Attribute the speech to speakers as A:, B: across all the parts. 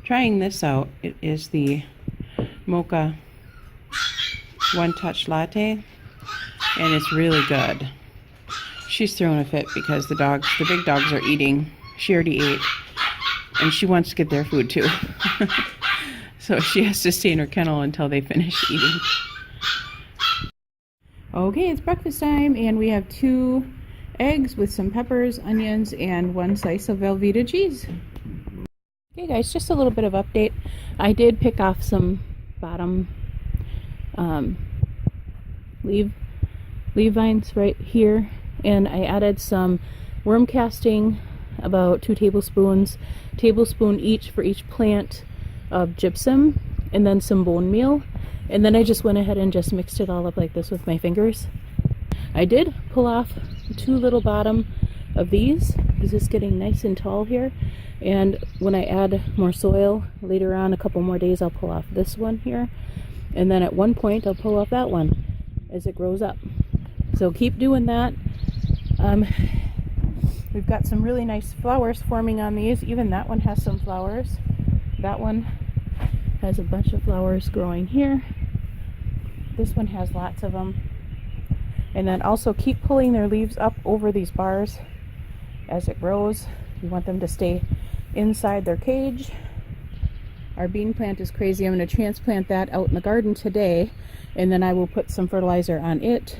A: trying this out. It is the mocha one touch latte, and it's really good. She's throwing a fit because the big dogs are eating. She already ate, and she wants to get their food too. So she has to stay in her kennel until they finish eating. Okay, it's breakfast time, and we have 2 eggs with some peppers, onions, and 1 slice of Velveeta cheese. Okay guys, just a little bit of update. I did pick off some bottom leaf vines right here, and I added some worm casting, about 2 tablespoon each for each plant of gypsum, and then some bone meal. And then I just went ahead and just mixed it all up like this with my fingers. I did pull off 2 little bottom of these because it's getting nice and tall here. And when I add more soil later on, a couple more days, I'll pull off this one here. And then at one point, I'll pull off that one as it grows up. So keep doing that. We've got some really nice flowers forming on these. Even that one has some flowers. That one has a bunch of flowers growing here. This one has lots of them. And then also keep pulling their leaves up over these bars as it grows. You want them to stay inside their cage. Our bean plant is crazy. I'm going to transplant that out in the garden today, and then I will put some fertilizer on it.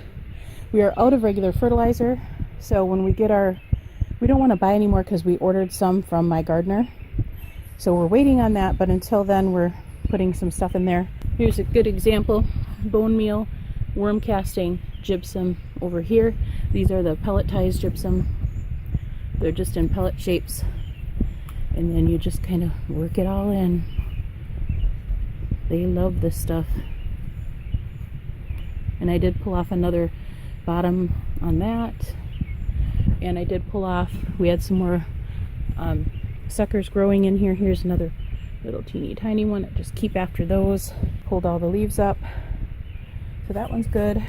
A: We are out of regular fertilizer, so when we get we don't want to buy any more because we ordered some from my gardener. So we're waiting on that, but until then we're putting some stuff in there. Here's a good example: bone meal, worm casting, gypsum over here. These are the pelletized gypsum. They're just in pellet shapes, and then you just kind of work it all in. They love this stuff. And I did pull off another bottom on that, and I did pull off, we had some more suckers growing in here. Here's another little teeny tiny one. I just keep after those. Pulled all the leaves up, so that one's good.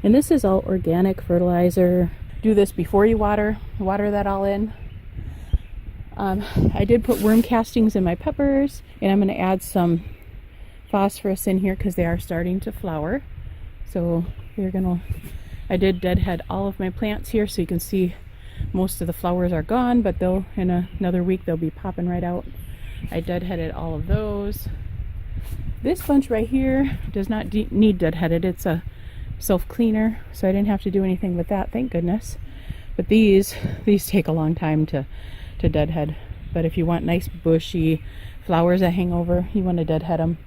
A: And this is all organic fertilizer. Do this before you water that all in. I did put worm castings in my peppers, and I'm going to add some phosphorus in here because they are starting to flower. So I did deadhead all of my plants here, so you can see most of the flowers are gone, but they'll, in another week, they'll be popping right out. I deadheaded all of those. This bunch right here does not need deadheaded. It's a self-cleaner, so I didn't have to do anything with that, thank goodness. But these take a long time to deadhead. But if you want nice bushy flowers that hang over, you want to deadhead them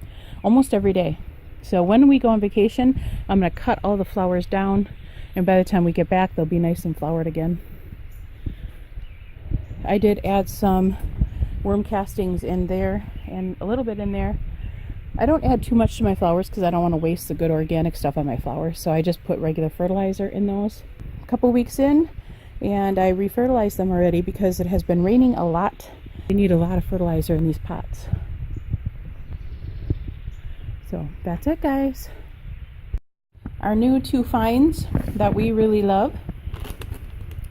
A: almost every day. So when we go on vacation, I'm going to cut all the flowers down, and by the time we get back, they'll be nice and flowered again. I did add some worm castings in there and a little bit in there. I don't add too much to my flowers because I don't want to waste the good organic stuff on my flowers, so I just put regular fertilizer in those. A couple weeks in, and I refertilized them already because it has been raining a lot. We need a lot of fertilizer in these pots. So that's it, guys. Our new 2 finds that we really love: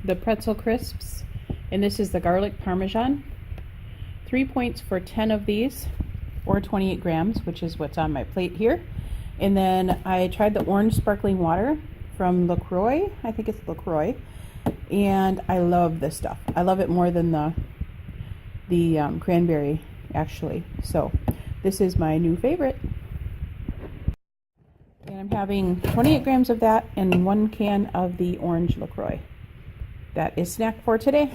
A: the pretzel crisps, and this is the garlic parmesan. 3 points for 10 of these, or 28 grams, which is what's on my plate here. And then I tried the orange sparkling water from LaCroix. I think it's LaCroix, and I love this stuff. I love it more than the cranberry, actually. So this is my new favorite. And I'm having 28 grams of that and 1 can of the orange LaCroix. That is snack for today.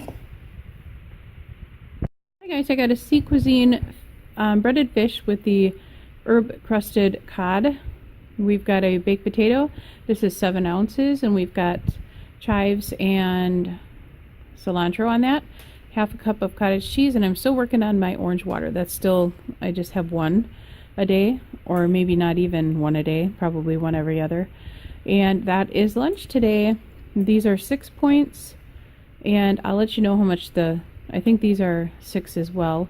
A: Hi guys, I got a Sea Cuisine breaded fish with the herb crusted cod. We've got a baked potato. This is 7 ounces, and we've got chives and cilantro on that. Half a cup of cottage cheese, and I'm still working on my orange water. That's still, I just have 1 a day, or maybe not even 1 a day, probably 1 every other. And that is lunch today. These are 6 points, and I'll let you know how much I think these are 6 as well,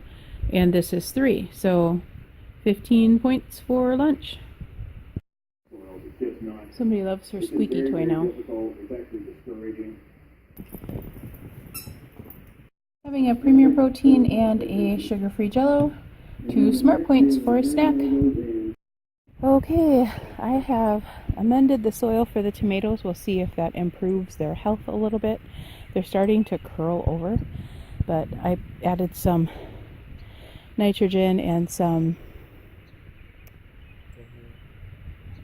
A: and this is 3, so 15 points for lunch. Somebody loves her squeaky toy now. Having a Premier Protein and a sugar-free Jello. 2 smart points for a snack. Okay, I have amended the soil for the tomatoes. We'll see if that improves their health a little bit. They're starting to curl over, but I added some nitrogen and some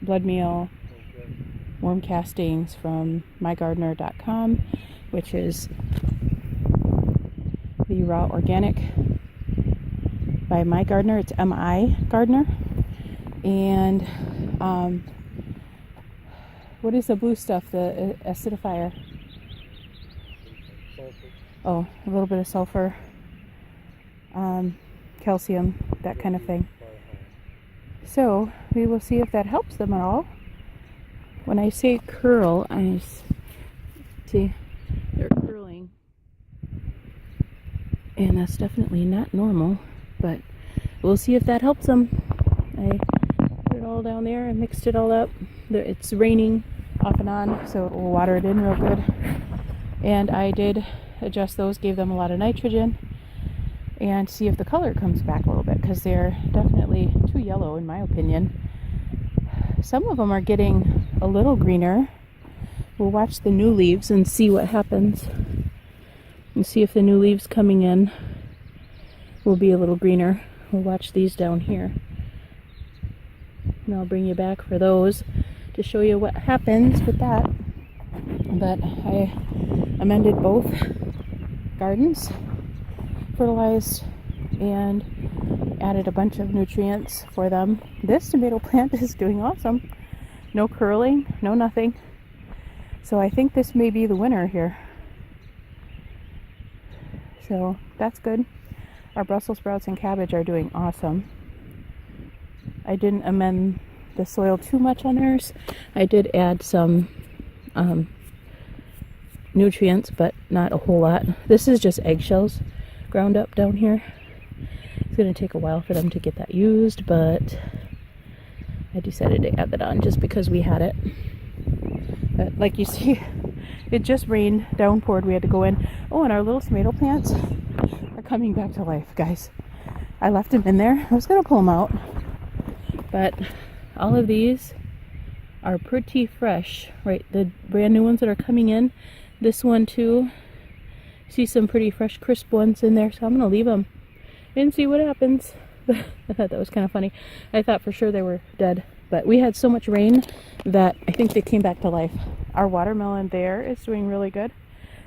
A: blood meal, worm castings from mygardener.com, which is the raw organic by My Gardener. It's M-I Gardener. And what is the blue stuff, the acidifier?
B: Sulfur.
A: Oh, a little bit of sulfur, calcium, that kind of thing. So we will see if that helps them at all. When I say curl, I see they're curling, and that's definitely not normal, but we'll see if that helps them. I put it all down there and mixed it all up. It's raining off and on, so it will water it in real good. And I did adjust those, gave them a lot of nitrogen, and see if the color comes back a little bit, because they're definitely too yellow in my opinion. Some of them are getting a little greener. We'll watch the new leaves and see what happens, and see if the new leaves coming in will be a little greener. We'll watch these down here, and I'll bring you back for those to show you what happens with that. But I amended both gardens, fertilized, and added a bunch of nutrients for them. This tomato plant is doing awesome. No curling, no nothing. So I think this may be the winner here. So that's good. Our Brussels sprouts and cabbage are doing awesome. I didn't amend the soil too much on theirs. I did add some nutrients, but not a whole lot. This is just eggshells ground up down here. It's going to take a while for them to get that used, but I decided to add that on just because we had it. But like you see, it just rained, downpoured. We had to go in. Oh, and our little tomato plants are coming back to life, guys. I left them in there. I was going to pull them out, but all of these are pretty fresh, right? The brand new ones that are coming in. This one too. See some pretty fresh, crisp ones in there, so I'm gonna leave them and see what happens. I thought that was kind of funny. I thought for sure they were dead, but we had so much rain that I think they came back to life. Our watermelon there is doing really good.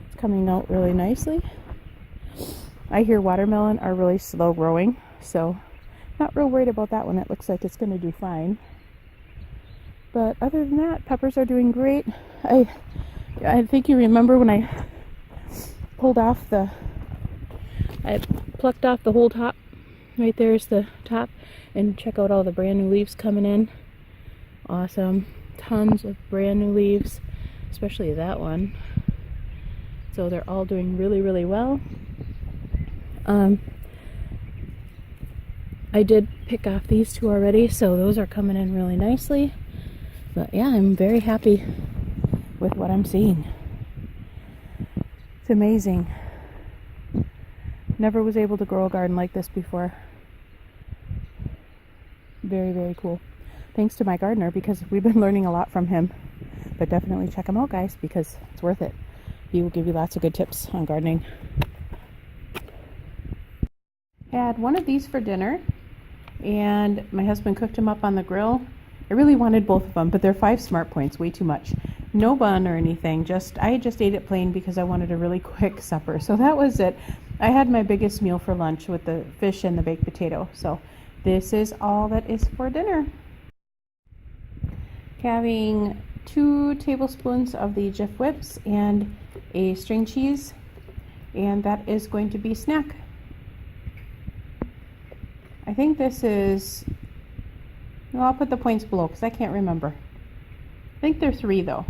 A: It's coming out really nicely. I hear watermelon are really slow growing, so not real worried about that one. It looks like it's going to do fine. But other than that, peppers are doing great. I think you remember when I plucked off the whole top. Right there's the top, and check out all the brand new leaves coming in. Awesome. Tons of brand new leaves, especially that one. So they're all doing really, really well. I did pick off these two already, so those are coming in really nicely. But yeah, I'm very happy with what I'm seeing. It's amazing. Never was able to grow a garden like this before. Very, very cool. Thanks to my gardener, because we've been learning a lot from him. But definitely check him out, guys, because it's worth it. He will give you lots of good tips on gardening. Had one of these for dinner, and my husband cooked them up on the grill. I really wanted both of them, but they're 5 smart points, way too much. No bun or anything, I just ate it plain because I wanted a really quick supper. So that was it. I had my biggest meal for lunch with the fish and the baked potato. So this is all that is for dinner. Having 2 tablespoons of the Jif Whips and a string cheese, and that is going to be snack. I think this is, well, I'll put the points below because I can't remember. I think they're 3 though.